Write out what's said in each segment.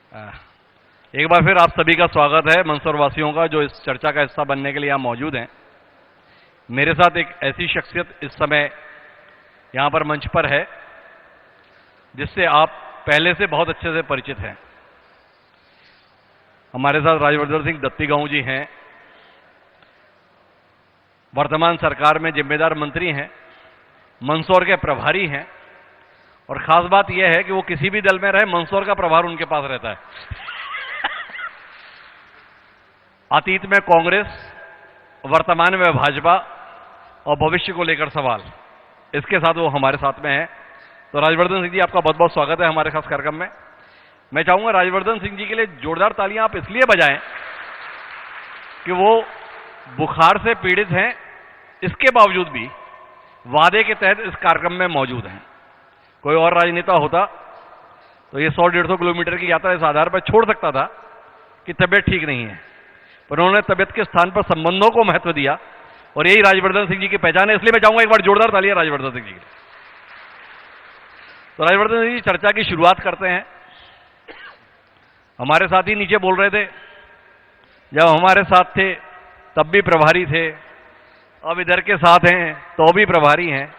एक बार फिर आप सभी का स्वागत है, मंदसौर वासियों का, जो इस चर्चा का हिस्सा बनने के लिए यहाँ मौजूद हैं। मेरे साथ एक ऐसी शख्सियत इस समय यहाँ पर मंच पर है जिससे आप पहले से बहुत अच्छे से परिचित हैं। हमारे साथ राजवर्धन सिंह दत्तीगांव जी हैं, वर्तमान सरकार में जिम्मेदार मंत्री हैं, मंदसौर के प्रभारी हैं, और खास बात यह है कि वो किसी भी दल में रहे, मंदसौर का प्रभार उनके पास रहता है। अतीत में कांग्रेस, वर्तमान में भाजपा और भविष्य को लेकर सवाल, इसके साथ वो हमारे साथ में है। तो राजवर्धन सिंह जी, आपका बहुत बहुत स्वागत है हमारे खास कार्यक्रम में। मैं चाहूंगा राजवर्धन सिंह जी के लिए जोरदार तालियां आप इसलिए बजाएं कि वो बुखार से पीड़ित हैं, इसके बावजूद भी वादे के तहत इस कार्यक्रम में मौजूद हैं। कोई और राजनेता होता तो ये 100-150 किलोमीटर की यात्रा इस आधार पर छोड़ सकता था कि तबियत ठीक नहीं है, पर उन्होंने तबियत के स्थान पर संबंधों को महत्व दिया, और यही राजवर्धन सिंह जी की पहचान है। इसलिए मैं चाहूंगा एक बार जोरदार तालियां राजवर्धन सिंह जी के लिए। तो राजवर्धन सिंह जी, चर्चा की शुरुआत करते हैं। हमारे साथी नीचे बोल रहे थे, जब हमारे साथ थे तब भी प्रभारी थे, अब इधर के साथ हैं तो भी प्रभारी हैं।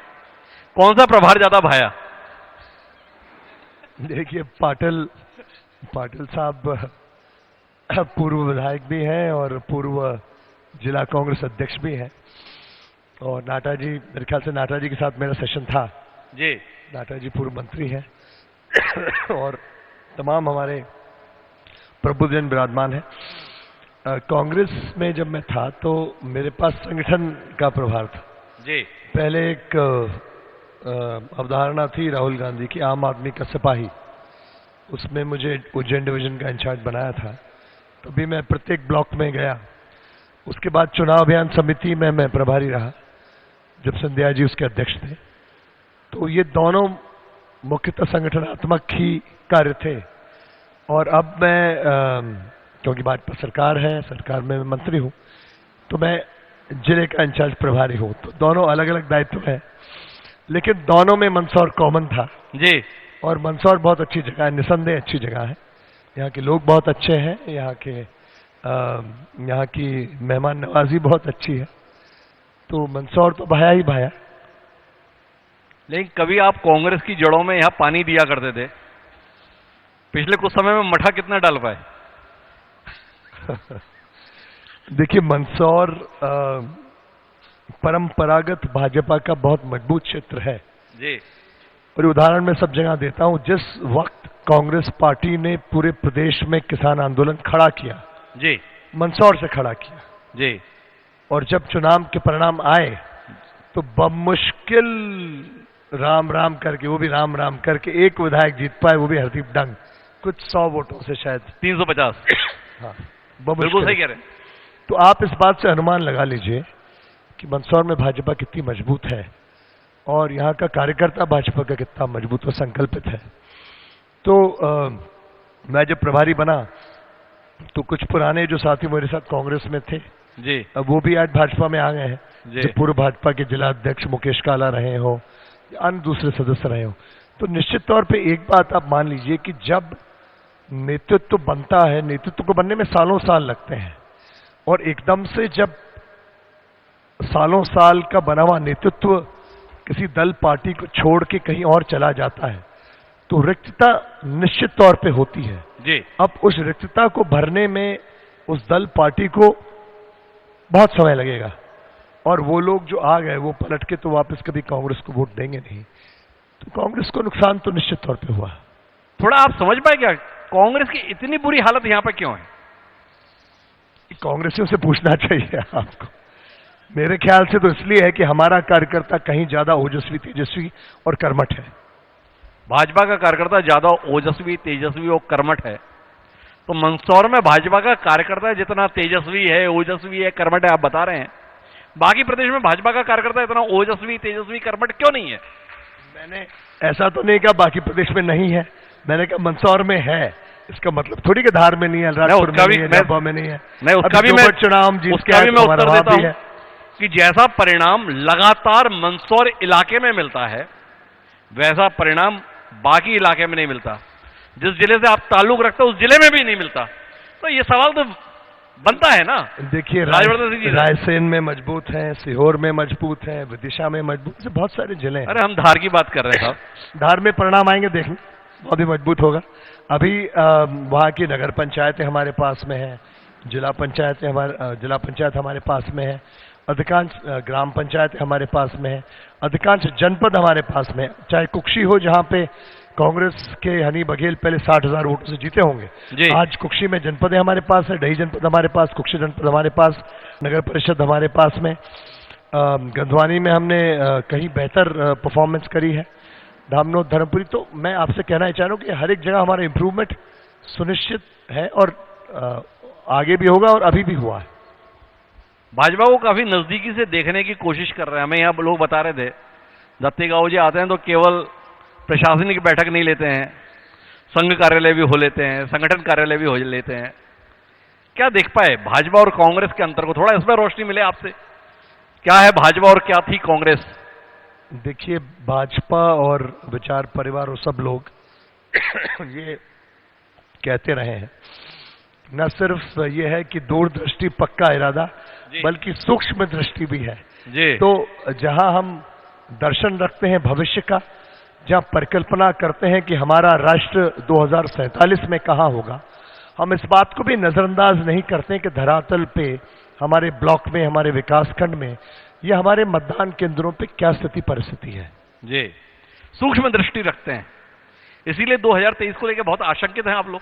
कौन सा प्रभार ज्यादा भाया? देखिए, पाटिल साहब पूर्व विधायक भी हैं और पूर्व जिला कांग्रेस अध्यक्ष भी हैं, और नाटा जी, मेरे ख्याल से नाटा जी के साथ मेरा सेशन था जी। नाटा जी पूर्व मंत्री हैं और तमाम हमारे प्रबुद्धजन विराजमान हैं। कांग्रेस में जब मैं था तो मेरे पास संगठन का प्रभार था जी। पहले एक अवधारणा थी राहुल गांधी की, आम आदमी का सिपाही, उसमें मुझे उज्जैन डिवीजन का इंचार्ज बनाया था। तो भी मैं प्रत्येक ब्लॉक में गया। उसके बाद चुनाव अभियान समिति में मैं प्रभारी रहा, जब संध्या जी उसके अध्यक्ष थे। तो ये दोनों मुख्यतः संगठनात्मक ही कार्य थे। और अब मैं क्योंकि भाजपा सरकार है, सरकार में मैं मंत्री हूं, तो मैं जिले का इंचार्ज प्रभारी हूं। तो दोनों अलग अलग दायित्व हैं, लेकिन दोनों में मंदसौर कॉमन था जी। और मंदसौर बहुत अच्छी जगह है, निसंदेह अच्छी जगह है। यहाँ के लोग बहुत अच्छे हैं, यहाँ की मेहमान नवाजी बहुत अच्छी है। तो मंदसौर तो भाया ही भाया। लेकिन कभी आप कांग्रेस की जड़ों में यहां पानी दिया करते थे, पिछले कुछ समय में मठा कितना डाल पाए? देखिए, मंदसौर परंपरागत भाजपा का बहुत मजबूत क्षेत्र है जी। और उदाहरण मैं सब जगह देता हूं। जिस वक्त कांग्रेस पार्टी ने पूरे प्रदेश में किसान आंदोलन खड़ा किया जी, मंदसौर से खड़ा किया जी, और जब चुनाव के परिणाम आए तो बमुश्किल राम राम करके, वो भी राम राम करके, एक विधायक जीत पाए, वो भी हरदीप डंग, कुछ 100 वोटों से शायद 350। हाँ, बिल्कुल सही कह रहे हैं। तो आप इस बात से अनुमान लगा लीजिए कि मंदसौर में भाजपा कितनी मजबूत है और यहाँ का कार्यकर्ता भाजपा का कितना मजबूत और संकल्पित है। तो मैं जब प्रभारी बना तो कुछ पुराने जो साथी मेरे साथ कांग्रेस में थे जी, अब वो भी आज भाजपा में आ गए हैं। जी। जो पूर्व भाजपा के जिला अध्यक्ष मुकेश काला रहे हो या अन्य दूसरे सदस्य रहे हो, तो निश्चित तौर पे एक बात आप मान लीजिए कि जब नेतृत्व बनता है, नेतृत्व को बनने में सालों साल लगते हैं, और एकदम से जब सालों साल का बना हुआ नेतृत्व किसी दल पार्टी को छोड़ के कहीं और चला जाता है, तो रिक्तता निश्चित तौर पे होती है जी। अब उस रिक्तता को भरने में उस दल पार्टी को बहुत समय लगेगा, और वो लोग जो आ गए वो पलट के तो वापस कभी कांग्रेस को वोट देंगे नहीं। तो कांग्रेस को नुकसान तो निश्चित तौर पे हुआ। थोड़ा आप समझ पाए क्या कांग्रेस की इतनी बुरी हालत यहां पर क्यों है? कांग्रेसियों से पूछना चाहिए आपको। मेरे ख्याल से तो इसलिए है कि हमारा कार्यकर्ता कहीं ज्यादा ओजस्वी, तेजस्वी और कर्मठ है। भाजपा का कार्यकर्ता ज्यादा ओजस्वी, तेजस्वी और कर्मठ है, तो मंदसौर में भाजपा का कार्यकर्ता जितना तेजस्वी है, ओजस्वी है, कर्मठ है, आप बता रहे हैं, बाकी प्रदेश में भाजपा का कार्यकर्ता इतना ओजस्वी, तेजस्वी, कर्मठ क्यों नहीं है? मैंने ऐसा तो नहीं कहा बाकी प्रदेश में नहीं है, मैंने कहा मंदसौर में है। इसका मतलब थोड़ी कि धार में नहीं है, राजपुर में नहीं है, झाबुआ में नहीं है। मैं उसका भी मैं उत्तर देता हूं कि जैसा परिणाम लगातार मंदसौर इलाके में मिलता है, वैसा परिणाम बाकी इलाके में नहीं मिलता। जिस जिले से आप ताल्लुक रखते हो उस जिले में भी नहीं मिलता। तो ये सवाल तो बनता है ना। देखिए, राजवर्धन सिंह जी, रायसेन में मजबूत हैं, सीहोर में मजबूत हैं, विदिशा में मजबूत से बहुत सारे जिले हैं। अरे हम धार की बात कर रहे हैं साहब। धार में परिणाम आएंगे देखने, बहुत ही मजबूत होगा। अभी वहाँ की नगर पंचायतें हमारे पास में है, जिला पंचायत हमारे पास में है, अधिकांश ग्राम पंचायतें हमारे पास में है, अधिकांश जनपद हमारे पास में है। चाहे कुक्षी हो, जहाँ पे कांग्रेस के हनी बघेल पहले 60,000 वोटों से जीते होंगे, आज कुक्षी में जनपद हमारे पास है, डही जनपद हमारे पास, कुक्षी जनपद हमारे पास, नगर परिषद हमारे पास में, गंधवानी में हमने कहीं बेहतर परफॉर्मेंस करी है, धामनोद, धर्मपुरी। तो मैं आपसे कहना चाह रहा हूँ कि हर एक जगह हमारा इम्प्रूवमेंट सुनिश्चित है और आगे भी होगा और अभी भी हुआ है। भाजपा को काफी नजदीकी से देखने की कोशिश कर रहे हैं। हमें यहाँ लोग बता रहे थे, दत्तेगांव जी आते हैं तो केवल प्रशासनिक बैठक नहीं लेते हैं, संघ कार्यालय भी हो लेते हैं, संगठन कार्यालय भी हो लेते हैं। क्या देख पाए भाजपा और कांग्रेस के अंतर को? थोड़ा इसमें रोशनी मिले आपसे। क्या है भाजपा और क्या थी कांग्रेस? देखिए, भाजपा और विचार परिवार और सब लोग ये कहते रहे हैं, न सिर्फ ये है कि दूरदृष्टि पक्का इरादा, बल्कि सूक्ष्म दृष्टि भी है जी। तो जहां हम दर्शन रखते हैं भविष्य का, जहां परिकल्पना करते हैं कि हमारा राष्ट्र 2047 में कहां होगा, हम इस बात को भी नजरअंदाज नहीं करते कि धरातल पे हमारे ब्लॉक में, हमारे विकासखंड में या हमारे मतदान केंद्रों पे क्या स्थिति परिस्थिति है। जी, सूक्ष्म दृष्टि रखते हैं, इसीलिए 2023 को लेकर बहुत आशंकित हैं आप लोग।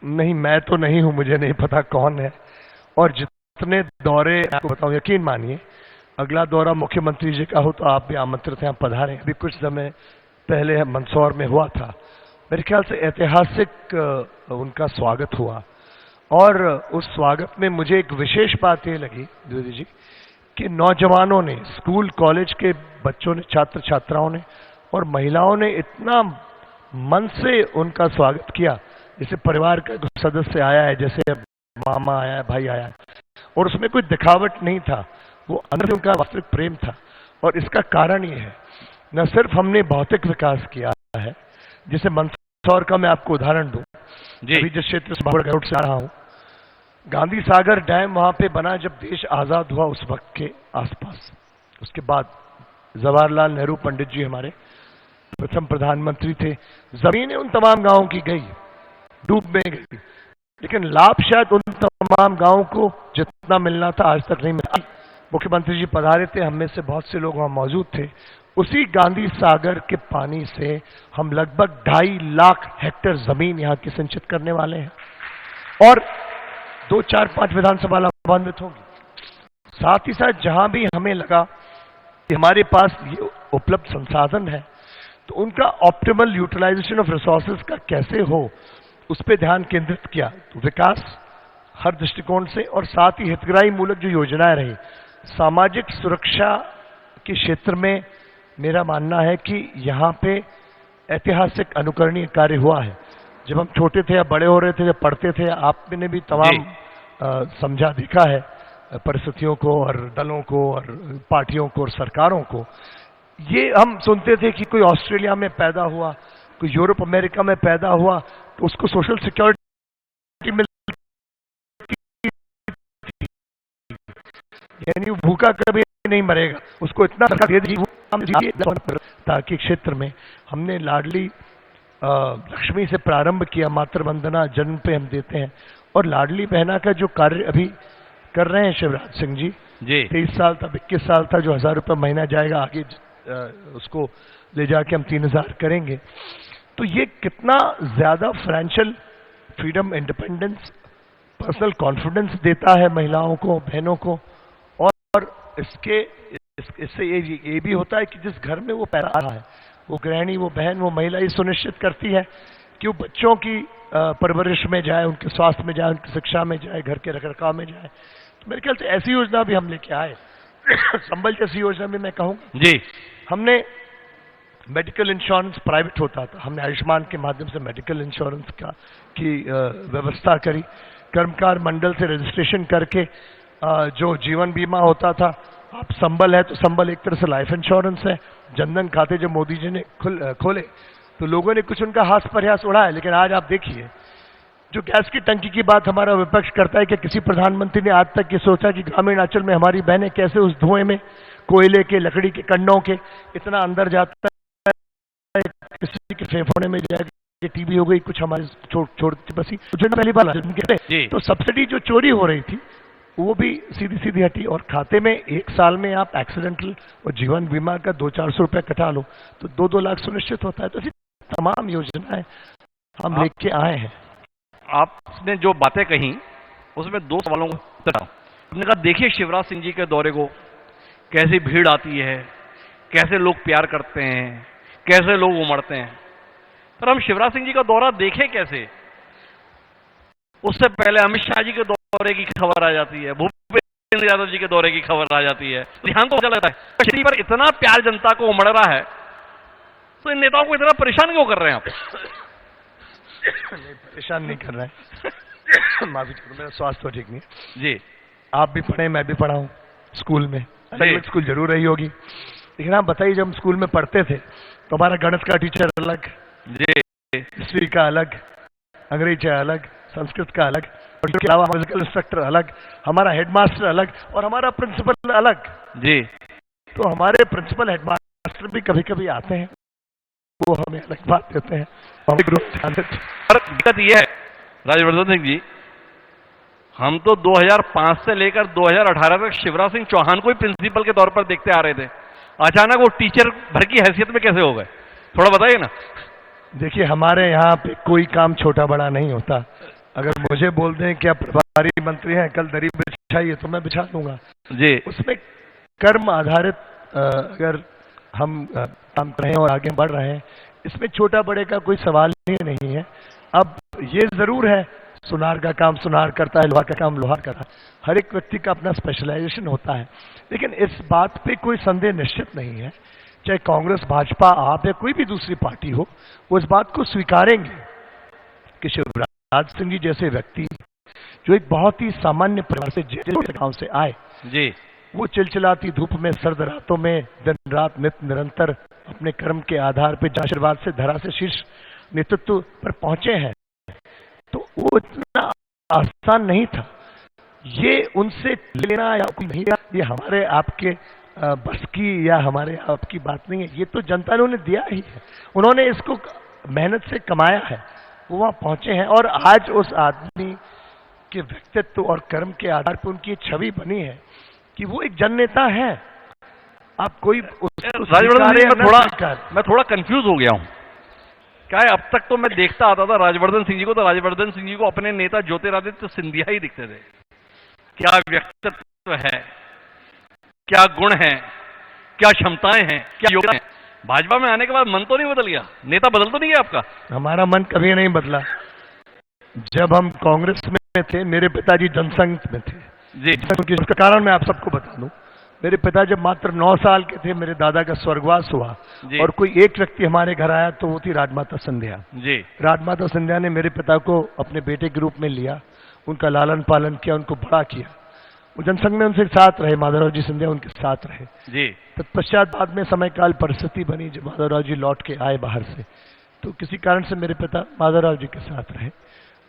नहीं, मैं तो नहीं हूं, मुझे नहीं पता कौन है। और जितने दौरे आपको बताऊं, यकीन मानिए, अगला दौरा मुख्यमंत्री जी का हो तो आप भी आमंत्रित हैं, आप पधारें। अभी कुछ समय पहले मंदसौर में हुआ था, मेरे ख्याल से ऐतिहासिक उनका स्वागत हुआ। और उस स्वागत में मुझे एक विशेष बात ये लगी द्विवेदी जी, कि नौजवानों ने, स्कूल कॉलेज के बच्चों ने, छात्र छात्राओं ने और महिलाओं ने इतना मन से उनका स्वागत किया, जैसे परिवार का सदस्य आया है, जैसे मामा आया है, भाई आया है। और उसमें कोई दिखावट नहीं था, वो अंदर से उनका वास्तविक प्रेम था। और इसका कारण ये है, न सिर्फ हमने भौतिक विकास किया है, जैसे मंदसौर का मैं आपको उदाहरण दूं, अभी जिस क्षेत्र से बाबरगढ़ से आ रहा हूं, गांधी सागर डैम वहां पे बना जब देश आजाद हुआ उस वक्त के आसपास। उसके बाद जवाहरलाल नेहरू पंडित जी हमारे प्रथम प्रधानमंत्री थे। जमीनें उन तमाम गांवों की गई, डूब में गई, लेकिन लाभ शायद उन तमाम गांवों को जितना मिलना था आज तक नहीं मिला। मुख्यमंत्री जी पधारे थे, हम में से बहुत से लोग वहां मौजूद थे। उसी गांधी सागर के पानी से हम लगभग 2.5 लाख हेक्टेयर जमीन यहाँ की सिंचित करने वाले हैं और 2, 4, 5 विधानसभा लाभान्वित होंगी। साथ ही साथ जहां भी हमें लगा कि हमारे पास ये उपलब्ध संसाधन है, तो उनका ऑप्टिमल यूटिलाइजेशन ऑफ रिसोर्सेज का कैसे हो, उस पर ध्यान केंद्रित किया। तो विकास हर दृष्टिकोण से, और साथ ही हितग्राही मूलक जो योजनाएं रही, सामाजिक सुरक्षा के क्षेत्र में मेरा मानना है कि यहाँ पे ऐतिहासिक अनुकरणीय कार्य हुआ है। जब हम छोटे थे या बड़े हो रहे थे, जब पढ़ते थे, आपने भी तमाम समझा देखा है परिस्थितियों को और दलों को और पार्टियों को और सरकारों को। ये हम सुनते थे कि कोई ऑस्ट्रेलिया में पैदा हुआ, कोई यूरोप अमेरिका में पैदा हुआ, तो उसको सोशल सिक्योरिटी मिलती, यानी भूखा कभी नहीं मरेगा, उसको इतना दे दीजिए। ताकि क्षेत्र में हमने लाडली लक्ष्मी से प्रारंभ किया, मातृ वंदना जन्म पे हम देते हैं, और लाडली बहना का जो कार्य अभी कर रहे हैं शिवराज सिंह जी, 23 साल था, 21 साल था, जो 1000 रुपये महीना जाएगा, आगे उसको ले जाके हम 3000 करेंगे। तो ये कितना ज्यादा financial freedom, independence, personal confidence देता है महिलाओं को, बहनों को। और इससे ये भी होता है कि जिस घर में वो पैदा रहा है, वो गृहिणी, वो बहन, वो महिला ये सुनिश्चित करती है कि वो बच्चों की परवरिश में जाए, उनके स्वास्थ्य में जाए, उनकी शिक्षा में जाए, घर के रखरखाव में जाए। तो मेरे ख्याल से ऐसी योजना भी हम लेके आए। संबल जैसी योजना में मैं कहूँगा जी, हमने मेडिकल इंश्योरेंस प्राइवेट होता था, हमने आयुष्मान के माध्यम से मेडिकल इंश्योरेंस की व्यवस्था करी। कर्मकार मंडल से रजिस्ट्रेशन करके जो जीवन बीमा होता था, आप संबल है तो संबल एक तरह से लाइफ इंश्योरेंस है। जनधन खाते जो मोदी जी ने खोले, तो लोगों ने कुछ उनका हास प्रयास उड़ाया, लेकिन आज आप देखिए जो गैस की टंकी की बात हमारा विपक्ष करता है कि किसी प्रधानमंत्री ने आज तक ये सोचा कि ग्रामीण अंचल में हमारी बहनें कैसे उस धुएं में, कोयले के, लकड़ी के कंडों के इतना अंदर जाता है, किसी के फेफड़े में जाके टीबी हो गई, कुछ हमारे छोड़ती बसी पहली बार तो सब्सिडी जो चोरी हो रही थी वो भी सीधी सीधी हटी, और खाते में एक साल में आप एक्सीडेंटल और जीवन बीमा का 200-400 रुपया कटा लो तो 2-2 लाख सुनिश्चित होता है। तो ऐसी तमाम योजनाएं हम लेके आए हैं। आपने जो बातें कही उसमें 2 सवालों को उत्तर आपने कहा, देखिए शिवराज सिंह जी के दौरे को कैसी भीड़ आती है, कैसे लोग प्यार करते हैं, कैसे लोग उमड़ते हैं। पर हम शिवराज सिंह जी का दौरा देखें कैसे? उससे पहले अमित शाह जी के दौरे की खबर आ जाती है, भूपेंद्र यादव जी के दौरे की खबर आ जाती है, तो ध्यान तो अच्छा लगता है। श्री पर इतना प्यार जनता को उमड़ रहा है तो इन नेताओं को इतना परेशान क्यों कर रहे हैं आप? नहीं, परेशान नहीं कर रहे हैं। माफी करो, मेरा स्वास्थ्य तो ठीक नहीं है जी। आप भी पढ़े, मैं भी पढ़ा हूँ स्कूल में, अलग स्कूल जरूर रही होगी, लेकिन आप बताइए जब हम स्कूल में पढ़ते थे तो हमारा गणित का टीचर अलग जी, हिस्ट्री का अलग, अंग्रेजी अलग, संस्कृत का अलग, और इसके अलावा म्यूजिकल इंस्ट्रक्टर अलग, हमारा हेडमास्टर अलग और हमारा प्रिंसिपल अलग जी। तो हमारे प्रिंसिपल हेडमास्टर भी कभी कभी आते हैं, वो हमें अलग बात देते हैं, हमें पर दिक्कत यह है राजवर्धन सिंह जी, हम तो 2005 से लेकर 2018 तक शिवराज सिंह चौहान को ही प्रिंसिपल के तौर पर देखते आ रहे थे, अचानक वो टीचर भर की हैसियत में कैसे हो गए? थोड़ा बताइए ना। देखिए हमारे यहाँ पे कोई काम छोटा बड़ा नहीं होता। अगर मुझे बोल दें कि आप प्रभारी मंत्री हैं, कल दरी बिछाइए, तो मैं बिछा दूंगा जी। उसमें कर्म आधारित अगर हम काम कर रहे हैं और आगे बढ़ रहे हैं, इसमें छोटा बड़े का कोई सवाल ही नहीं है। अब ये जरूर है, सुनार का काम सुनार करता है, लोहार का काम लोहार करता है, हर एक व्यक्ति का अपना स्पेशलाइजेशन होता है, लेकिन इस बात पे कोई संदेह निश्चित नहीं है, चाहे कांग्रेस, भाजपा, आप या कोई भी दूसरी पार्टी हो, वो इस बात को स्वीकारेंगे कि शिवराज सिंह जी जैसे व्यक्ति जो एक बहुत ही सामान्य परिवार से, गांव से आए जी, वो चिलचिलाती धूप में, सर्द रातों में, दिन रात नित्य निरंतर अपने कर्म के आधार पर आशीर्वाद से धरा से शीर्ष नेतृत्व पर पहुंचे हैं, तो वो इतना आसान नहीं था। ये उनसे लेना या नहीं, ये हमारे आपके बस की या हमारे आपकी बात नहीं है, ये तो जनता ने उन्हें दिया ही है, उन्होंने इसको मेहनत से कमाया है, वो वहां पहुंचे हैं, और आज उस आदमी के व्यक्तित्व और कर्म के आधार पर उनकी छवि बनी है कि वो एक जननेता है। आप कोई मैं थोड़ा कंफ्यूज हो गया हूं। क्या है, अब तक तो मैं देखता आता था राजवर्धन सिंह जी को, तो राजवर्धन सिंह जी को अपने नेता ज्योतिरादित्य सिंधिया ही दिखते थे। क्या व्यक्तित्व है, क्या गुण है, क्या क्षमताएं हैं, क्या योग्यता है। भाजपा में आने के बाद मन तो नहीं बदल गया, नेता बदल तो नहीं गया आपका? हमारा मन कभी नहीं बदला। जब हम कांग्रेस में थे, मेरे पिताजी जनसंघ में थे जी, उसका कारण मैं आप सबको बता दूं। मेरे पिता जब मात्र 9 साल के थे, मेरे दादा का स्वर्गवास हुआ और कोई एक व्यक्ति हमारे घर आया, तो वो थी राजमाता सिंधिया जी। राजमाता सिंधिया ने मेरे पिता को अपने बेटे के रूप में लिया, उनका लालन पालन किया, उनको बड़ा किया। वो जनसंघ में उनसे साथ रहे, माधवराव जी सिंधिया उनके साथ रहे जी। तत्पश्चात बाद में समय काल परिस्थिति बनी जब माधवराव जी लौट के आए बाहर से, तो किसी कारण से मेरे पिता माधवराव जी के साथ रहे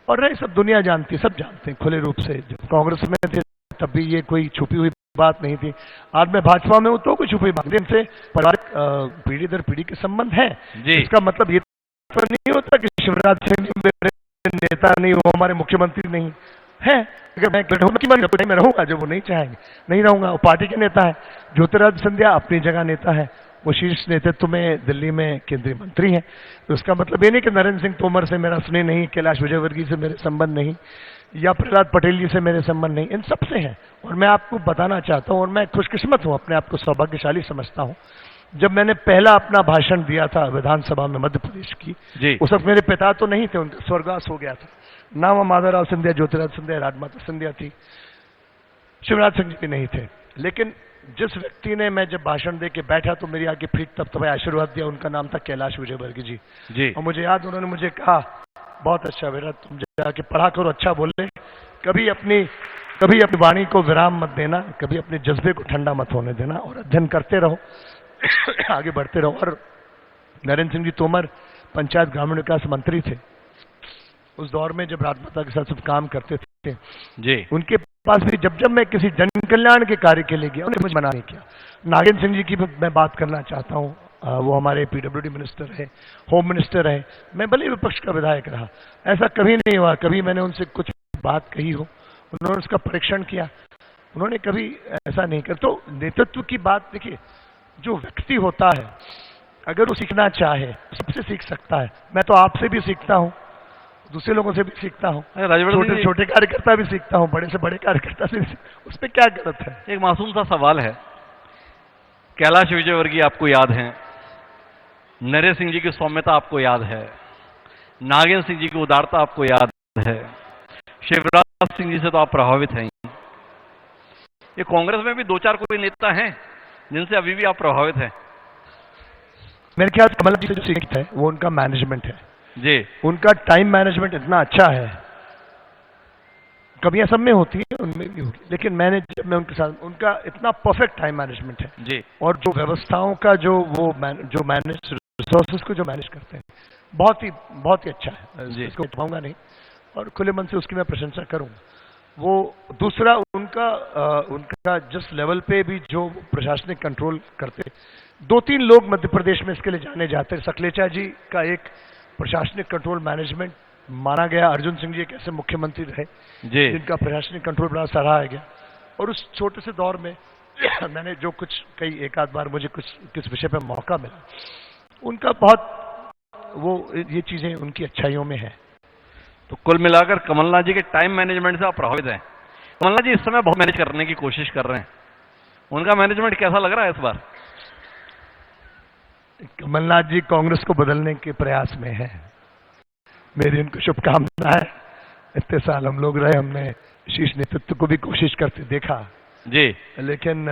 और रहे। सब दुनिया जानती है, सब जानते हैं खुले रूप से। जब कांग्रेस में थे तब भी ये कोई छुपी हुई बात नहीं थी। आज मैं भाजपा में हूं तो कोई छुपी हुई बात नहीं, इनसे पारिवारिक पीढ़ी दर पीढ़ी के संबंध है। इसका मतलब ये तो नहीं होता कि शिवराज सिंह जी मेरे नेता नहीं, वो हमारे मुख्यमंत्री नहीं है। अगर मैं रहूंगा, जब वो नहीं चाहेंगे नहीं रहूंगा। वो पार्टी के नेता है। ज्योतिरादित्य सिंधिया अपनी जगह नेता है, वो शीर्ष नेतृत्व में दिल्ली में केंद्रीय मंत्री हैं। तो उसका मतलब ये नहीं कि नरेंद्र सिंह तोमर से मेरा स्नेह नहीं, कैलाश विजयवर्गीय से मेरे संबंध नहीं, या प्रहलाद पटेल जी से मेरे संबंध नहीं, इन सब से हैं। और मैं आपको बताना चाहता हूं, और मैं खुशकिस्मत हूं, अपने आप को सौभाग्यशाली समझता हूं, जब मैंने पहला अपना भाषण दिया था विधानसभा में मध्य प्रदेश की, उस वक्त मेरे पिता तो नहीं थे, उनका स्वर्गवास हो गया था। नाम माधवराव सिंधिया, ज्योतिरादित्य सिंधिया, राजमाता सिंधिया थी, शिवराज सिंह जी भी नहीं थे। लेकिन जिस व्यक्ति ने, मैं जब भाषण दे के बैठा तो मेरी आगे फीट तब आशीर्वाद दिया, उनका नाम था कैलाश विजयवर्गीय जी। और मुझे याद, उन्होंने मुझे कहा, बहुत अच्छा बेटा, तुम जाके पढ़ा करो, अच्छा बोले, कभी अपनी वाणी को विराम मत देना, कभी अपने जज्बे को ठंडा मत होने देना, और अध्ययन करते रहो, आगे बढ़ते रहो। और नरेंद्र सिंह जी तोमर पंचायत ग्रामीण विकास मंत्री थे, उस दौर में जब राजमाता के साथ सब काम करते थे, जी उनके पास भी जब जब मैं किसी जन कल्याण के कार्य के लिए गया, उन्होंने मुझे मना नहीं किया। नागेंद्र सिंह जी की मैं बात करना चाहता हूँ, वो हमारे पीडब्ल्यूडी मिनिस्टर रहे, होम मिनिस्टर रहे, मैं भले विपक्ष का विधायक रहा, ऐसा कभी नहीं हुआ कभी मैंने उनसे कुछ बात कही हो, उन्होंने उसका परीक्षण किया, उन्होंने कभी ऐसा नहीं कर। तो नेतृत्व की बात देखिए, जो व्यक्ति होता है अगर वो सीखना चाहे सबसे सीख सकता है। मैं तो आपसे भी सीखता हूँ, दूसरे लोगों से भी सीखता हूँ, राजवर्धन छोटे जी, छोटे कार्यकर्ता भी सीखता हूँ, बड़े से बड़े कार्यकर्ता से उसमें क्या गलत है। एक मासूम सा सवाल है। कैलाश विजयवर्गीय आपको याद है, नरेश सिंह जी की सौम्यता आपको याद है, नागेंद्र सिंह जी की उदारता आपको याद है, शिवराज सिंह जी से तो आप प्रभावित हैं। ये कांग्रेस में भी दो चार कोई नेता हैं जिनसे अभी भी आप प्रभावित हैं। मेरे ख्याल से कमल जी से जो सीखता है वो उनका मैनेजमेंट है जी, उनका टाइम मैनेजमेंट इतना अच्छा है। कमियां सब में होती है, उनमें भी होगी, लेकिन मैंने जब मैं उनके साथ, उनका इतना परफेक्ट टाइम मैनेजमेंट है जी, और जो व्यवस्थाओं का जो मैनेज रिसोर्सेज को जो मैनेज करते हैं बहुत ही अच्छा है, जी। इसको उठाऊंगा नहीं और खुले मन से उसकी मैं प्रशंसा करूंगा। वो दूसरा उनका जिस लेवल पे भी जो प्रशासनिक कंट्रोल करते, दो तीन लोग मध्य प्रदेश में इसके लिए जाने जाते हैं। सकलेचा जी का एक प्रशासनिक कंट्रोल मैनेजमेंट माना गया, अर्जुन सिंह जी एक ऐसे मुख्यमंत्री रहे जी, जिनका प्रशासनिक कंट्रोल बड़ा सराहा गया। और उस छोटे से दौर में मैंने जो कुछ कई एक आध बार मुझे किस विषय पे मौका मिला, उनका बहुत वो ये चीजें उनकी अच्छाइयों में है। तो कुल मिलाकर कमलनाथ जी के टाइम मैनेजमेंट से आप प्रभावित हैं। कमलनाथ जी इस समय बहुत मैनेज करने की कोशिश कर रहे हैं, उनका मैनेजमेंट कैसा लग रहा है इस बार? कमलनाथ जी कांग्रेस को बदलने के प्रयास में है, मेरी उनको शुभकामनाएं। इतने साल हम लोग रहे, हमने शीर्ष नेतृत्व को भी कोशिश करते देखा जी, लेकिन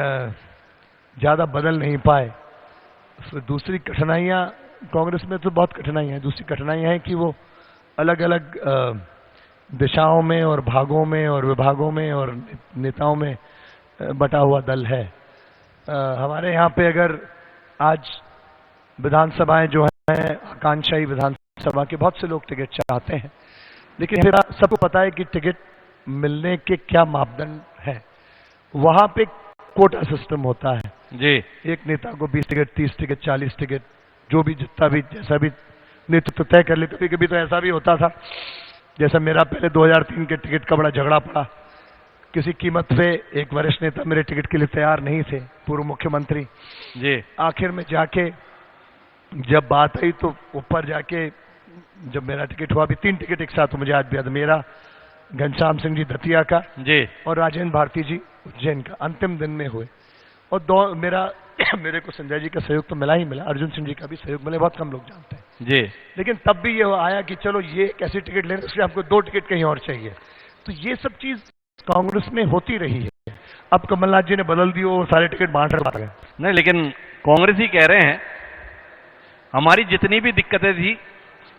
ज्यादा बदल नहीं पाए। उसमें दूसरी कठिनाइयां, कांग्रेस में तो बहुत कठिनाइयां हैं, दूसरी कठिनाइयां हैं कि वो अलग अलग दिशाओं में और भागों में और विभागों में और नेताओं में बटा हुआ दल है। हमारे यहाँ पे अगर आज विधानसभाएं जो हैं, आकांक्षाई विधानसभा के बहुत से लोग टिकट चाहते हैं, लेकिन मेरा सबको पता है कि टिकट मिलने के क्या मापदंड है। वहां पे कोटा सिस्टम होता है जी, एक नेता को 20 टिकट, 30 टिकट, 40 टिकट, जो भी जितना भी जैसा भी नेतृत्व तय कर ले। कभी कभी तो ऐसा भी होता था, जैसा मेरा पहले 2003 के टिकट का बड़ा झगड़ा पड़ा, किसी कीमत पे एक वरिष्ठ नेता मेरे टिकट के लिए तैयार नहीं थे, पूर्व मुख्यमंत्री जी, आखिर में जाके जब बात आई तो ऊपर जाके जब मेरा टिकट हुआ, अभी 3 टिकट एक साथ, मुझे आज भी याद, मेरा, घनश्याम सिंह जी दतिया का जी, और राजेंद्र भारती जी उज्जैन का अंतिम दिन में हुए। और मेरे को संजय जी का सहयोग तो मिला ही मिला, अर्जुन सिंह जी का भी सहयोग मिला, बहुत कम लोग जानते हैं। जी, लेकिन तब भी ये आया कि चलो ये एक ऐसी टिकट लेने, इसलिए आपको 2 टिकट कहीं और चाहिए। तो ये सब चीज कांग्रेस में होती रही है। अब कमलनाथ जी ने बदल दी, वो सारे टिकट बांट रहे। नहीं, लेकिन कांग्रेस ही कह रहे हैं हमारी जितनी भी दिक्कतें थी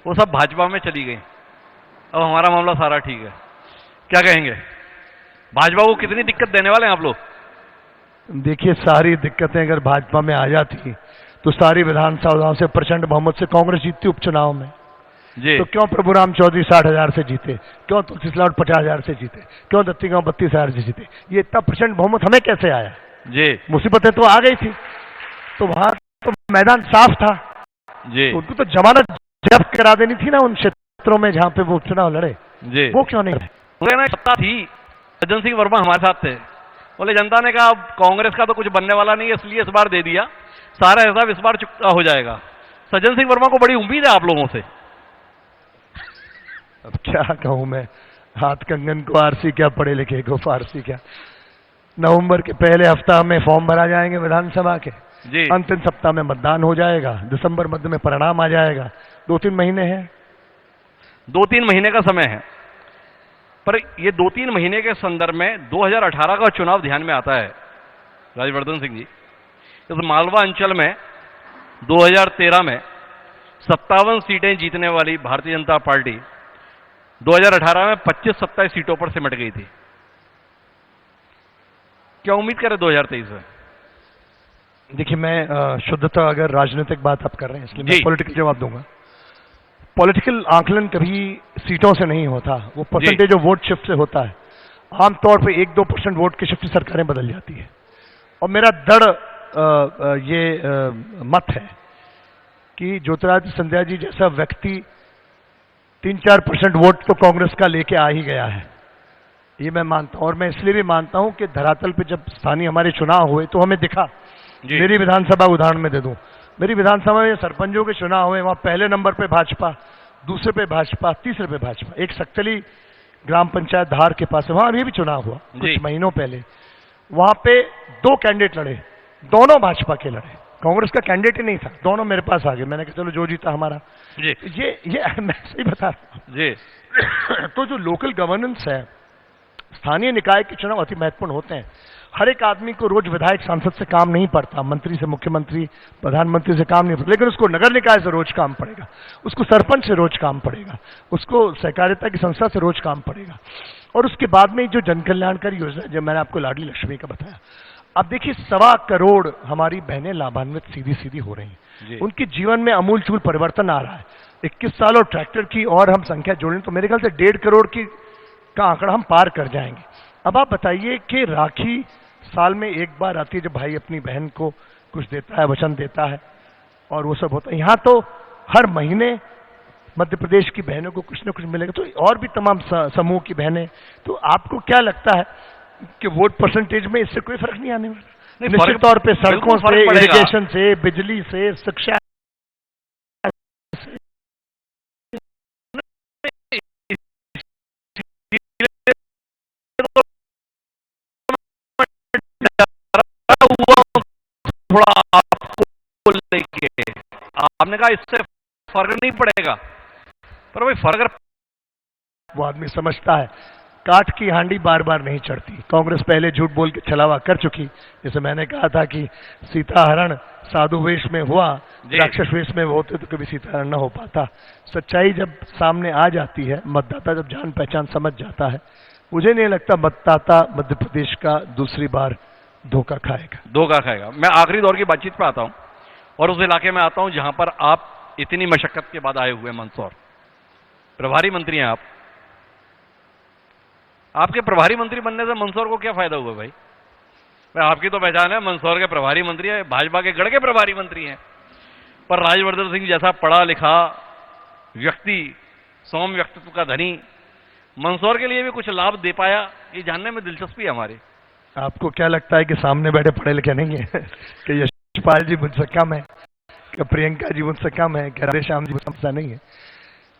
वो सब भाजपा में चली गई, अब हमारा मामला सारा ठीक है। क्या कहेंगे, भाजपा को कितनी दिक्कत देने वाले हैं आप लोग? देखिए, सारी दिक्कतें अगर भाजपा में आ जाती तो सारी विधानसभाओं से प्रचंड बहुमत से कांग्रेस जीतती उपचुनाव में। जी, तो क्यों प्रभुराम चौधरी 60,000 से जीते, क्यों तुलसी सिलावट 50,000 से जीते, क्यों दत्ती गांव 32,000 से जीते? ये इतना प्रचंड बहुमत हमें कैसे आया? जी, मुसीबतें तो आ गई थी, तो वहां तो मैदान साफ था, जी, उनको तो जमानत जब्त करा देनी थी ना उन क्षेत्रों में जहां पे वो चुनाव लड़े, जी। वो क्यों नहीं? मुझे ना सत्ता थी, सज्जन सिंह वर्मा हमारे साथ थे, बोले जनता ने कहा अब कांग्रेस का तो कुछ बनने वाला नहीं है, इसलिए इस बार दे दिया, सारा हिसाब इस बार चुकता हो जाएगा। सज्जन सिंह वर्मा को बड़ी उम्मीद है आप लोगों से। अब क्या कहूं मैं, हाथ कंगन को आरसी क्या, पढ़े लिखे को फारसी क्या। नवंबर के पहले हफ्ता में फॉर्म भरा जाएंगे विधानसभा के, जी, अंतिम सप्ताह में मतदान हो जाएगा, दिसंबर मध्य में परिणाम आ जाएगा, 2-3 महीने हैं। 2-3 महीने का समय है, पर ये 2-3 महीने के संदर्भ में 2018 का चुनाव ध्यान में आता है राजवर्धन सिंह जी। इस मालवा अंचल में 2013 में 57 सीटें जीतने वाली भारतीय जनता पार्टी 2018 में 25-27 सीटों पर सिमट गई थी। क्या उम्मीद करें 2023 में? देखिए, मैं शुद्धता, अगर राजनीतिक बात आप कर रहे हैं इसलिए मैं जी। पॉलिटिकल जवाब दूंगा। पॉलिटिकल आंकलन कभी सीटों से नहीं होता, वो परसेंटेज ऑफ वोट शिफ्ट से होता है। आमतौर पे 1-2% वोट की शिफ्ट से सरकारें बदल जाती है। और मेरा दृढ़ मत है कि ज्योतिरादित्य सिंधिया जी जैसा व्यक्ति 3-4% वोट तो कांग्रेस का लेके आ ही गया है, ये मैं मानता हूं। और मैं इसलिए भी मानता हूं कि धरातल पे जब स्थानीय हमारे चुनाव हुए तो हमें दिखा। मेरी विधानसभा उदाहरण में दे दूं, मेरी विधानसभा में सरपंचों के चुनाव हुए, वहां पहले नंबर पे भाजपा, दूसरे पे भाजपा, तीसरे पे भाजपा। एक सक्तली ग्राम पंचायत धार के पास है, वहां अभी भी चुनाव हुआ कुछ महीनों पहले। वहां पे 2 कैंडिडेट लड़े, दोनों भाजपा के लड़े, कांग्रेस का कैंडिडेट ही नहीं था। दोनों मेरे पास आ गए, मैंने कहा चलो जो जीता हमारा। जी। ये मैं सही बता रहा हूं जी। तो जो लोकल गवर्नेंस है, स्थानीय निकाय के चुनाव अति महत्वपूर्ण होते हैं। हर एक आदमी को रोज विधायक सांसद से काम नहीं पड़ता, मंत्री से, मुख्यमंत्री, प्रधानमंत्री से काम नहीं पड़ता, लेकिन उसको नगर निकाय से रोज काम पड़ेगा, उसको सरपंच से रोज काम पड़ेगा, उसको सहकारिता की संस्था से रोज काम पड़ेगा। और उसके बाद में जो जन कल्याणकारी योजना, जब मैंने आपको लाडली लक्ष्मी का बताया, अब देखिए 1.25 करोड़ हमारी बहनें लाभान्वित सीधी सीधी हो रही हैं, उनके जीवन में अमूलचूल परिवर्तन आ रहा है। 21 साल और ट्रैक्टर की और हम संख्या जोड़ें तो मेरे ख्याल से 1.5 करोड़ की का आंकड़ा हम पार कर जाएंगे। अब आप बताइए कि राखी साल में एक बार आती है जब भाई अपनी बहन को कुछ देता है, वचन देता है, और वो सब होता है। यहाँ तो हर महीने मध्य प्रदेश की बहनों को कुछ न कुछ मिलेगा, तो और भी तमाम समूह की बहनें। तो आपको क्या लगता है कि वोट परसेंटेज में इससे कोई फर्क नहीं आने वाला? निश्चित तौर पे सड़कों से, इरिगेशन से, बिजली से, शिक्षा थोड़ा आपको लेके आपने कहा इससे फर्क नहीं पड़ेगा, पर भाई फर्क वो आदमी समझता है काठ की हांडी बार बार नहीं चढ़ती। कांग्रेस पहले झूठ बोल के छलावा कर चुकी, जैसे मैंने कहा था कि सीताहरण साधु वेश में हुआ, राक्षस वेश में होते तो कभी सीताहरण न हो पाता। सच्चाई जब सामने आ जाती है, मतदाता जब जान पहचान समझ जाता है, मुझे नहीं लगता मतदाता मध्य प्रदेश का दूसरी बार धोखा खाएगा। मैं आखिरी दौर की बातचीत पे आता हूं और उस इलाके में आता हूं जहां पर आप इतनी मशक्कत के बाद आए हुए। मंदसौर प्रभारी मंत्री हैं आप। आपके प्रभारी मंत्री बनने से मंदसौर को क्या फायदा हुआ भाई? आपकी तो पहचान है, मंदसौर के प्रभारी मंत्री है, भाजपा के गढ़ के प्रभारी मंत्री हैं, पर राजवर्धन सिंह जैसा पढ़ा लिखा व्यक्ति, सौम्य व्यक्तित्व का धनी, मंदसौर के लिए भी कुछ लाभ दे पाया, ये जानने में दिलचस्पी है हमारी। आपको क्या लगता है कि सामने बैठे पढ़े लिखे नहीं है कि यशपाल जी मुझसे कम है, कि प्रियंका जी मुझसे कम है, कि राधेश्याम जी मुझसे नहीं है?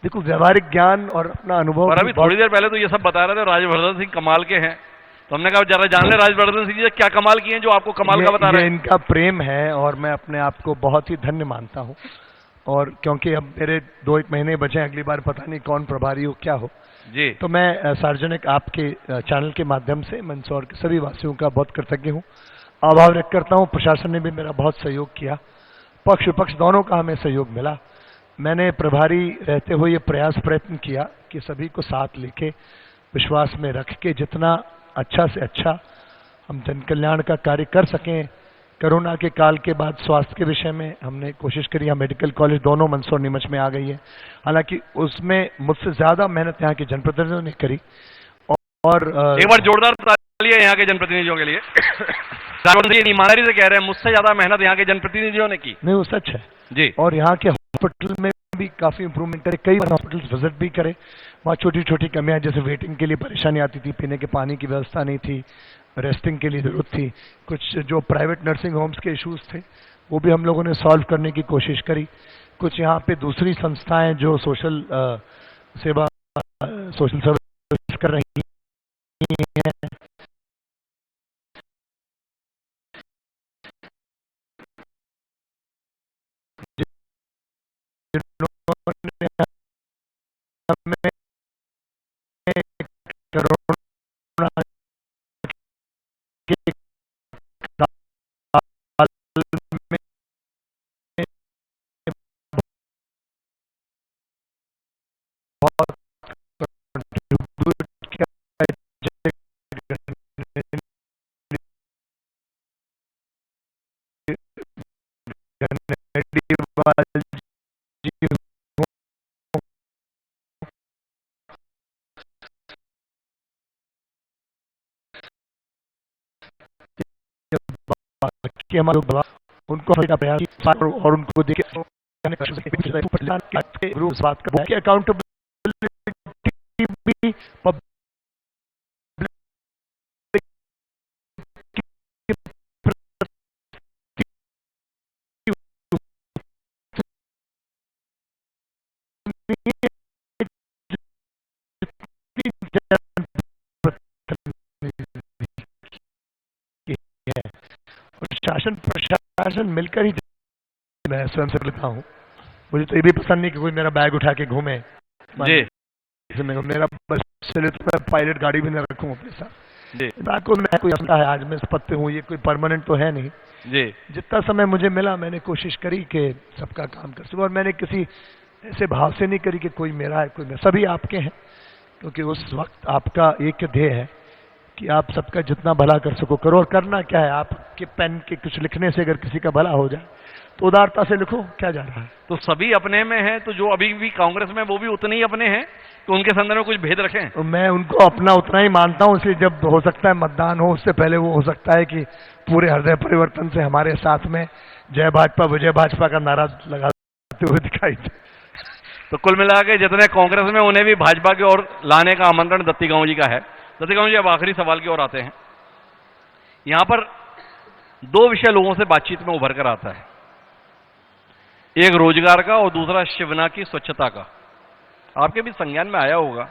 देखो, व्यवहारिक ज्ञान और अपना अनुभव। और अभी थोड़ी देर पहले तो ये सब बता रहे थे राजवर्धन सिंह कमाल के हैं, तो हमने कहा जरा जान ले राजवर्धन सिंह जी क्या कमाल किए हैं जो आपको कमाल का बता रहे हैं। इनका प्रेम है और मैं अपने आप को बहुत ही धन्य मानता हूं। और क्योंकि अब मेरे 2-1 महीने बचे, अगली बार पता नहीं कौन प्रभारी हो क्या हो जी, तो मैं सार्वजनिक आपके चैनल के माध्यम से मंदसौर के सभी वासियों का बहुत कृतज्ञ हूँ, आभार व्यक्त करता हूँ। प्रशासन ने भी मेरा बहुत सहयोग किया, पक्ष विपक्ष दोनों का हमें सहयोग मिला। मैंने प्रभारी रहते हुए ये प्रयत्न किया कि सभी को साथ लेके, विश्वास में रख के जितना अच्छा से अच्छा हम जन कल्याण का कार्य कर सकें। कोरोना के काल के बाद स्वास्थ्य के विषय में हमने कोशिश करी, यहाँ मेडिकल कॉलेज दोनों मंदसौर नीमच में आ गई है, हालांकि उसमें मुझसे ज्यादा मेहनत यहाँ के जनप्रतिनिधियों ने करी। और एक बार जोरदार ताली है यहाँ के जनप्रतिनिधियों के लिए। ईमानदारी से कह रहे हैं, मुझसे ज्यादा मेहनत यहाँ के जनप्रतिनिधियों ने की। नहीं, वो सच है जी। और यहाँ के हॉस्पिटल में भी काफी इंप्रूवमेंट करे, कई बार हॉस्पिटल विजिट भी करे। वहाँ छोटी छोटी कमियां, जैसे वेटिंग के लिए परेशानी आती थी, पीने के पानी की व्यवस्था नहीं थी, रेस्टिंग के लिए जरूरत थी, कुछ जो प्राइवेट नर्सिंग होम्स के इश्यूज थे वो भी हम लोगों ने सॉल्व करने की कोशिश करी। कुछ यहाँ पे दूसरी संस्थाएं जो सोशल सर्विस कर रही हैं, कोरोना के बहुत कि हमारे उनको हमें प्रयास किया और उनको देखे अकाउंटेबिलिटी भी शासन प्रशासन मिलकर ही मैं स्वयं से लिखा हूँ। मुझे तो ये भी पसंद नहीं कि कोई मेरा बैग उठा के घूमे जी मेरा बस चले तो मैं पायलट गाड़ी भी न रखूं अपने साथ जी को मैं कोई अपना है आज मैं इस पद पे हूँ, ये कोई परमानेंट तो है नहीं। जी जितना समय मुझे मिला मैंने कोशिश करी कि सबका काम कर सकूं और मैंने किसी ऐसे भाव से नहीं करी कि कोई मेरा है कोई मेरा, सभी आपके हैं क्योंकि उस वक्त आपका एक ध्येय है कि आप सबका जितना भला कर सको करो। और करना क्या है, आपके पेन के कुछ लिखने से अगर किसी का भला हो जाए तो उदारता से लिखो, क्या जा रहा है। तो सभी अपने में हैं, तो जो अभी भी कांग्रेस में वो भी उतने ही अपने हैं, तो उनके संदर्भ में कुछ भेद रखें। तो मैं उनको अपना उतना ही मानता हूं, इसलिए जब हो सकता है मतदान हो उससे पहले वो हो सकता है कि पूरे हृदय परिवर्तन से हमारे साथ में जय भाजपा विजय भाजपा का नारा लगाते हुए दिखाई दे। तो कुल मिला के जितने कांग्रेस में उन्हें भी भाजपा की ओर लाने का आमंत्रण दत्ती गांव जी का है। दत्ती गांव जी, अब आखिरी सवाल की ओर आते हैं। यहां पर दो विषय लोगों से बातचीत में उभर कर आता है, एक रोजगार का और दूसरा शिवना की स्वच्छता का। आपके भी संज्ञान में आया होगा,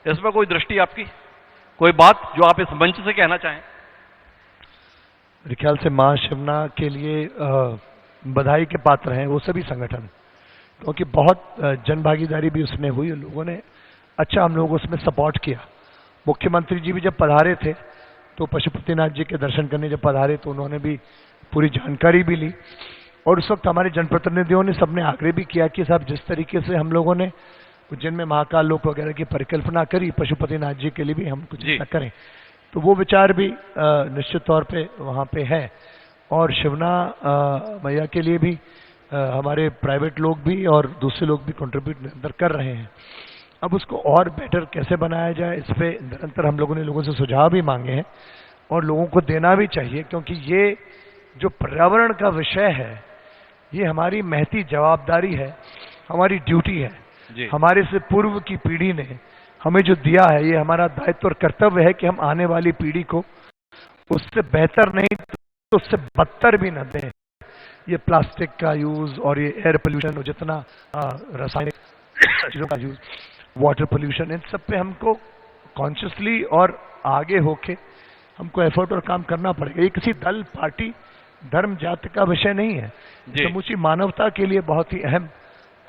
इस पर कोई दृष्टि आपकी, कोई बात जो आप इस मंच से कहना चाहें? मेरे ख्याल से मां शिवना के लिए बधाई के पात्र हैं वो सभी संगठन, क्योंकि बहुत जन भागीदारी भी उसमें हुई, लोगों ने अच्छा हम लोगों को उसमें सपोर्ट किया। मुख्यमंत्री जी भी जब पधारे थे तो पशुपतिनाथ जी के दर्शन करने जब पधारे तो उन्होंने भी पूरी जानकारी भी ली और उस वक्त हमारे जनप्रतिनिधियों ने सबने आग्रह भी किया कि साहब जिस तरीके से हम लोगों ने उज्जैन में महाकाल लोक वगैरह की परिकल्पना करी, पशुपतिनाथ जी के लिए भी हम कुछ ऐसा करें। तो वो विचार भी निश्चित तौर पे वहाँ पे है और शिवना मैया के लिए भी हमारे प्राइवेट लोग भी और दूसरे लोग भी कंट्रीब्यूट निरंतर कर रहे हैं। अब उसको और बेटर कैसे बनाया जाए, इस पे निरंतर हम लोगों ने लोगों से सुझाव भी मांगे हैं और लोगों को देना भी चाहिए, क्योंकि ये जो पर्यावरण का विषय है ये हमारी महती जवाबदारी है, हमारी ड्यूटी है। हमारे से पूर्व की पीढ़ी ने हमें जो दिया है ये हमारा दायित्व और कर्तव्य है कि हम आने वाली पीढ़ी को उससे बेहतर नहीं तो उससे बदतर भी न दें। ये प्लास्टिक का यूज और ये एयर पोल्यूशन और जितना रासायनिक चीजों का यूज, वाटर पोल्यूशन, इन सब पे हमको कॉन्शियसली और आगे होके हमको एफर्ट और काम करना पड़ेगा। ये किसी दल पार्टी धर्म जाति का विषय नहीं है, समूची मानवता के लिए बहुत ही अहम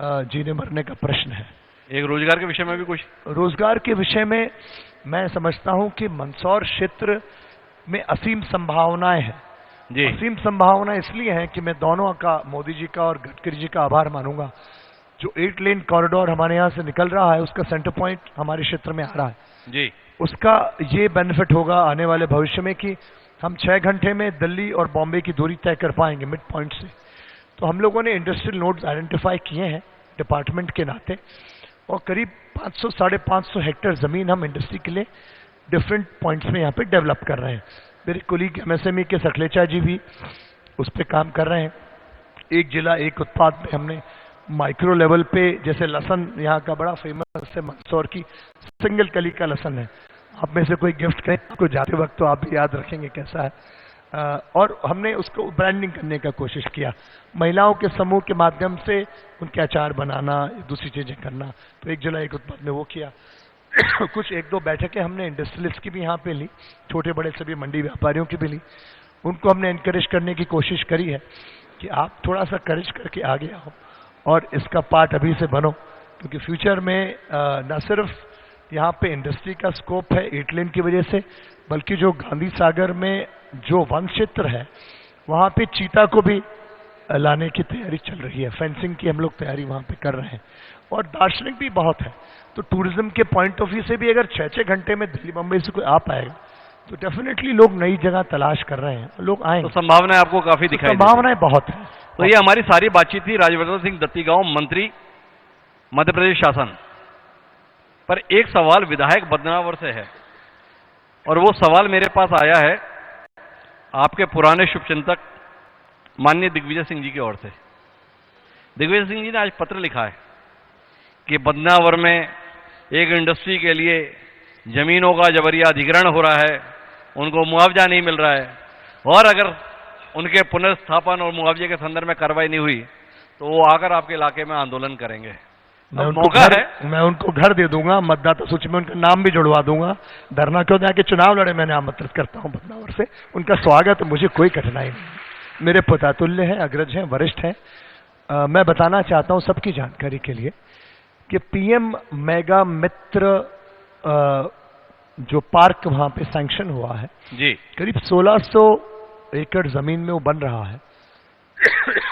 जीने मरने का प्रश्न है। एक रोजगार के विषय में भी कुछ? रोजगार के विषय में मैं समझता हूं कि मंदसौर क्षेत्र में असीम संभावनाएं हैं। असीम संभावना इसलिए है कि मैं दोनों का, मोदी जी का और गडकरी जी का आभार मानूंगा। जो 8 लेन कॉरिडोर हमारे यहाँ से निकल रहा है उसका सेंटर पॉइंट हमारे क्षेत्र में आ रहा है उसका ये बेनिफिट होगा आने वाले भविष्य में कि हम 6 घंटे में दिल्ली और बॉम्बे की दूरी तय कर पाएंगे मिड पॉइंट से। तो हम लोगों ने इंडस्ट्रियल नोड्स आइडेंटिफाई किए हैं डिपार्टमेंट के नाते और करीब 500-550 हेक्टेयर जमीन हम इंडस्ट्री के लिए डिफरेंट पॉइंट्स में यहाँ पे डेवलप कर रहे हैं। मेरे कोलीग MSME के सखलेचा जी भी उस पर काम कर रहे हैं। एक जिला एक उत्पाद में हमने माइक्रो लेवल पे, जैसे लहसन यहाँ का बड़ा फेमस है, मंदसौर की सिंगल कली का लहसन है, आप में से कोई गिफ्ट करें आपको जाते वक्त तो आप भी याद रखेंगे कैसा है। और हमने उसको ब्रांडिंग करने का कोशिश किया, महिलाओं के समूह के माध्यम से उनके अचार बनाना, दूसरी चीजें करना। तो एक जिला एक उत्पाद में वो किया। कुछ 1-2 बैठकें हमने इंडस्ट्रियलिस्ट की भी यहाँ पे ली, छोटे बड़े सभी मंडी व्यापारियों की भी ली। उनको हमने इनकरेज करने की कोशिश करी है कि आप थोड़ा सा करेज करके आगे आओ और इसका पार्ट अभी से बनो, क्योंकि फ्यूचर में न सिर्फ यहाँ पे इंडस्ट्री का स्कोप है 8 लेन की वजह से, बल्कि जो गांधी सागर में जो वन क्षेत्र है वहाँ पे चीता को भी लाने की तैयारी चल रही है। फेंसिंग की हम लोग तैयारी वहाँ पे कर रहे हैं और दार्शनिक भी बहुत है। तो टूरिज्म के पॉइंट ऑफ व्यू से भी अगर 6-6 घंटे में दिल्ली बम्बई से कोई आ पाएगा तो डेफिनेटली लोग नई जगह तलाश कर रहे हैं, लोग आएंगे। तो संभावनाएं आपको काफी दिखाई संभावनाएं बहुत है। तो ये हमारी सारी बातचीत थी राजवर्धन सिंह दत्तीगांव, मंत्री मध्य प्रदेश शासन। पर एक सवाल विधायक बदनावर से है और वो सवाल मेरे पास आया है आपके पुराने शुभचिंतक माननीय दिग्विजय सिंह जी की ओर से। दिग्विजय सिंह जी ने आज पत्र लिखा है कि बदनावर में एक इंडस्ट्री के लिए जमीनों का जबरिया अधिग्रहण हो रहा है, उनको मुआवजा नहीं मिल रहा है, और अगर उनके पुनर्स्थापन और मुआवजे के संदर्भ में कार्रवाई नहीं हुई तो वो आकर आपके इलाके में आंदोलन करेंगे। मैं उनको घर दे दूंगा, मतदाता सूची में उनका नाम भी जुड़वा दूंगा। धरना क्यों दें कि चुनाव लड़े, मैंने आमंत्रित करता हूं बदनावर से, उनका स्वागत, मुझे कोई कठिनाई नहीं। मेरे पितातुल्य हैं, अग्रज हैं, वरिष्ठ हैं। मैं बताना चाहता हूं सबकी जानकारी के लिए कि पीएम मेगा मित्र जो पार्क वहां पे सैंक्शन हुआ है जी, करीब 1600 एकड़ जमीन में वो बन रहा है।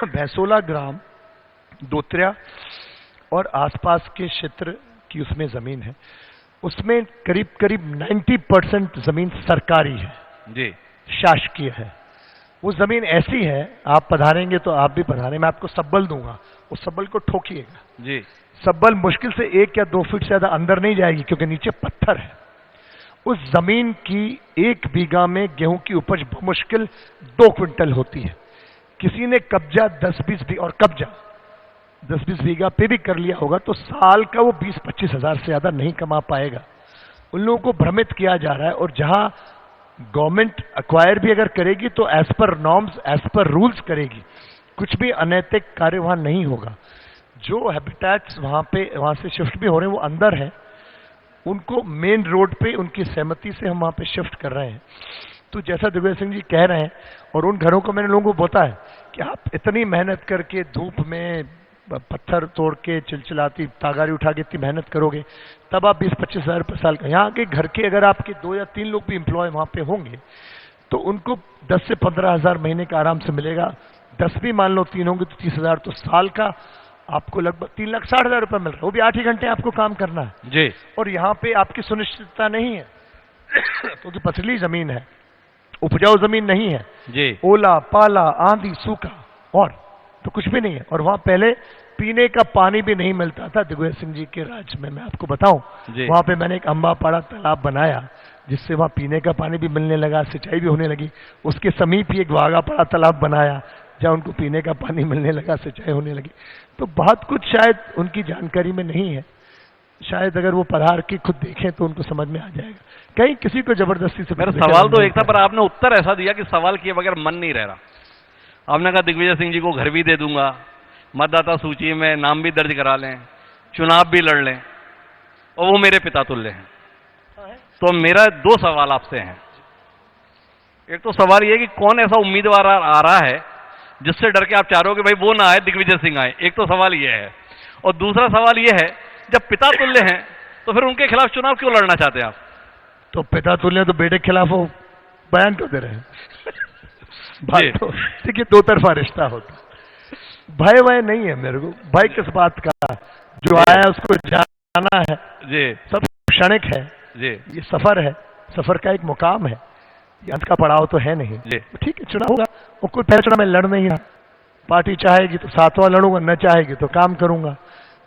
भैंसोला ग्राम, दोत्रिया और आसपास के क्षेत्र की उसमें जमीन है। उसमें करीब करीब 90% जमीन सरकारी है जी, शासकीय है। वो जमीन ऐसी है, आप पधारेंगे तो आप भी पधारें, मैं आपको सब्बल दूंगा, उस सब्बल को ठोकिएगा जी। सब्बल मुश्किल से 1 या 2 फीट से ज्यादा अंदर नहीं जाएगी क्योंकि नीचे पत्थर है। उस जमीन की 1 बीघा में गेहूं की उपज मुश्किल 2 क्विंटल होती है। किसी ने कब्जा 10-20 बीघा और कब्जा 10-20 बीघा पे भी कर लिया होगा तो साल का वो 20-25 हजार से ज्यादा नहीं कमा पाएगा। उन लोगों को भ्रमित किया जा रहा है, और जहां गवर्नमेंट एक्वायर भी अगर करेगी तो as per norms, as per rules करेगी, कुछ भी अनैतिक कार्य वहां नहीं होगा। जो हैबिटेट्स वहां से शिफ्ट भी हो रहे हैं वो अंदर है, उनको मेन रोड पे उनकी सहमति से हम वहां पे शिफ्ट कर रहे हैं। तो जैसा दिग्विजय सिंह जी कह रहे हैं, और उन घरों को मैंने लोगों को बताया कि आप इतनी मेहनत करके धूप में पत्थर तोड़ के चिलचिलाती तागारी उठा के इतनी मेहनत करोगे तब आप 20-25 हजार रुपये साल का, यहाँ के घर के अगर आपके 2 या 3 लोग भी एम्प्लॉय वहां पे होंगे तो उनको 10 से 15 हजार महीने का आराम से मिलेगा। 10 भी मान लो 3 होंगे तो 30 हजार, तो साल का आपको लगभग 3,60,000 रुपये मिल रहा है। वो भी 8 ही घंटे आपको काम करना है जी। और यहाँ पे आपकी सुनिश्चितता नहीं है क्योंकि पथरीली जमीन है, उपजाऊ जमीन नहीं है जी, ओला पाला आंधी सूखा और तो कुछ भी नहीं है। और वहां पहले पीने का पानी भी नहीं मिलता था दिग्विजय सिंह जी के राज में। मैं आपको बताऊं, वहां पे मैंने एक अम्बापाड़ा तालाब बनाया जिससे वहां पीने का पानी भी मिलने लगा, सिंचाई भी होने लगी। उसके समीप ही एक वाघापाड़ा तालाब बनाया जहां उनको पीने का पानी मिलने लगा, सिंचाई होने लगी। तो बहुत कुछ शायद उनकी जानकारी में नहीं है, शायद अगर वो पधार के खुद देखें तो उनको समझ में आ जाएगा। कहीं किसी को जबरदस्ती से मेरा सवाल तो एक था, पर आपने उत्तर ऐसा दिया कि सवाल किए बगैर मन नहीं रह रहा। आपने कहा दिग्विजय सिंह जी को घर भी दे दूंगा, मतदाता सूची में नाम भी दर्ज करा लें, चुनाव भी लड़ लें, और वो मेरे पिता तुल्य हैं। तो मेरा 2 सवाल आपसे हैं। एक तो सवाल ये कि कौन ऐसा उम्मीदवार आ रहा है जिससे डर के आप चाह रहे हो कि भाई वो ना आए, दिग्विजय सिंह आए। एक तो सवाल ये है, और दूसरा सवाल ये है, जब पिता तुल्य हैं तो फिर उनके खिलाफ चुनाव क्यों लड़ना चाहते हैं आप? तो पिता तुल्य तो बेटे के खिलाफ वो बयान क्यों दे रहे हैं? भाई तो देखिए 2 तरफा रिश्ता होता, भय वय नहीं है मेरे को। भय किस बात का? जो आया उसको जाना है जी, सब क्षणिक है जी, ये सफर है, सफर का एक मुकाम है, ये अंत का पड़ाव तो है नहीं। जी। ठीक है, चुनाव होगा, वो कोई पहले चुनाव में लड़ नहीं रहा, पार्टी चाहेगी तो 7वां लड़ूंगा, न चाहेगी तो काम करूंगा।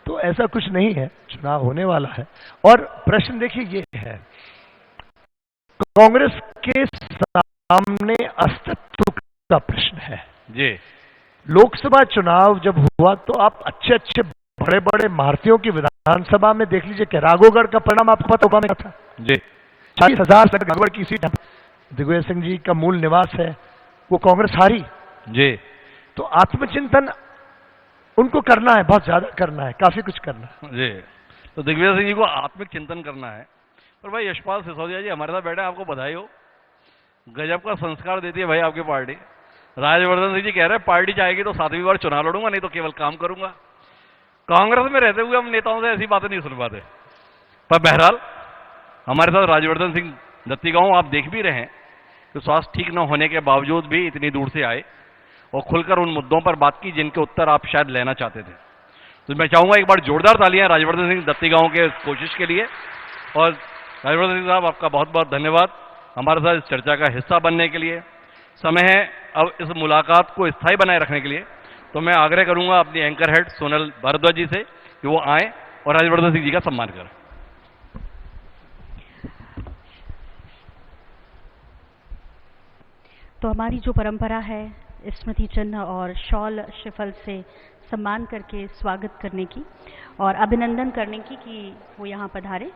तो ऐसा कुछ नहीं है, चुनाव होने वाला है। और प्रश्न देखिए ये है, कांग्रेस के सामने अस्तित्व का प्रश्न है जी। लोकसभा चुनाव जब हुआ तो आप अच्छे अच्छे बड़े बड़े महारथियों की विधानसभा में देख लीजिए कि राघोगढ़ का परिणाम आपको पता होगा में था जी। 40,000 से राघोगढ़ की सीट दिग्विजय सिंह जी का मूल निवास है, वो कांग्रेस हारी। जी। तो आत्मचिंतन उनको करना है, बहुत ज्यादा करना है, काफी कुछ करना है। जी। तो दिग्विजय सिंह जी को आत्मिक चिंतन करना है। पर भाई यशपाल सिसोदिया जी हमारे साथ बैठे, आपको बधाई हो, गजब का संस्कार देती है भाई आपकी पार्टी। राजवर्धन सिंह जी कह रहे हैं पार्टी चाहेगी तो 7वीं बार चुनाव लड़ूंगा, नहीं तो केवल काम करूंगा। कांग्रेस में रहते हुए हम नेताओं से ऐसी बातें नहीं सुन पाते। पर बहरहाल हमारे साथ राजवर्धन सिंह दत्तीगांव, आप देख भी रहे हैं कि स्वास्थ्य ठीक न होने के बावजूद भी इतनी दूर से आए और खुलकर उन मुद्दों पर बात की जिनके उत्तर आप शायद लेना चाहते थे। तो मैं चाहूंगा एक बार जोरदार तालियां राजवर्धन सिंह दत्तीगांव के कोशिश के लिए। और राजवर्धन सिंह साहब, आपका बहुत बहुत धन्यवाद हमारे साथ इस चर्चा का हिस्सा बनने के लिए। समय है अब इस मुलाकात को स्थायी बनाए रखने के लिए, तो मैं आग्रह करूंगा अपनी एंकर हेड सोनल भारद्वाज जी से कि वो आए और राजवर्धन सिंह जी का सम्मान करें। तो हमारी जो परंपरा है स्मृति चिन्ह और शॉल शिफल से सम्मान करके स्वागत करने की और अभिनंदन करने की कि वो यहाँ पधारे।